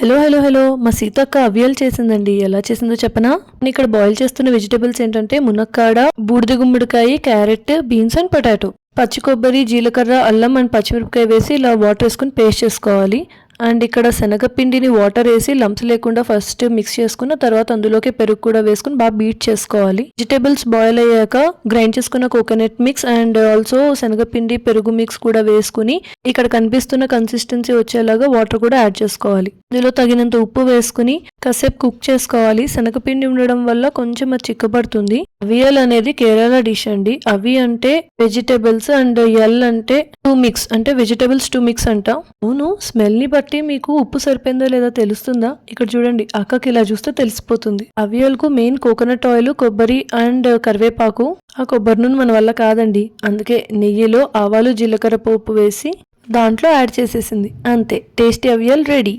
Hello మా సీతక్క అవియల్ చేసిందండి. ఎలా చేసిందో చెప్పనా? నేను ఇక్కడ బాయిల్ చేస్తున్న వెజిటబుల్స్ ఏంటంటే మునక్కాడ, బూడిద గుమ్మడికాయ, క్యారెట్, బీన్స్ అండ్ పొటాటో. పచ్చి కొబ్బరి, జీలకర్ర, అల్లం అండ్ పచ్చిమిరపకాయ వేసి ఇలా వాటర్ వేసుకుని పేస్ట్ చేసుకోవాలి. అండ్ ఇక్కడ శనగపిండిని వాటర్ వేసి లంప్స్ లేకుండా ఫస్ట్ మిక్స్ చేసుకున్న తర్వాత అందులోకి పెరుగు కూడా వేసుకుని బాగా బీట్ చేసుకోవాలి. వెజిటేబుల్స్ బాయిల్ అయ్యాక గ్రైండ్ చేసుకున్న కోకోనట్ మిక్స్ అండ్ ఆల్సో శనగపిండి పెరుగు మిక్స్ కూడా వేసుకుని ఇక్కడ కనిపిస్తున్న కన్సిస్టెన్సీ వచ్చేలాగా వాటర్ కూడా యాడ్ చేసుకోవాలి. ఇందులో తగినంత ఉప్పు వేసుకుని కాసేపు కుక్ చేసుకోవాలి. శనగపిండి ఉండడం వల్ల కొంచెం అది చిక్కబడుతుంది. అవియల్ అనేది కేరళ డిష్ అండి. అవి అంటే వెజిటేబుల్స్ అండ్ ఎల్ అంటే టూ మిక్స్, అంటే వెజిటేబుల్స్ టూ మిక్స్ అంట. అవును, స్మెల్ ని బట్టి మీకు ఉప్పు సరిపోయిందో లేదా తెలుస్తుందా? ఇక్కడ చూడండి, అక్కకి ఇలా చూస్తే తెలిసిపోతుంది. అవియల్ కు మెయిన్ కోకోనట్ ఆయిల్, కొబ్బరి అండ్ కరివేపాకు. ఆ కొబ్బరి నూనె మన వల్ల కాదండి, అందుకే నెయ్యిలో ఆవాలు జీలకర్ర పోపు వేసి దాంట్లో యాడ్ చేసేసింది. అంతే, టేస్టీ అవియల్ రెడీ.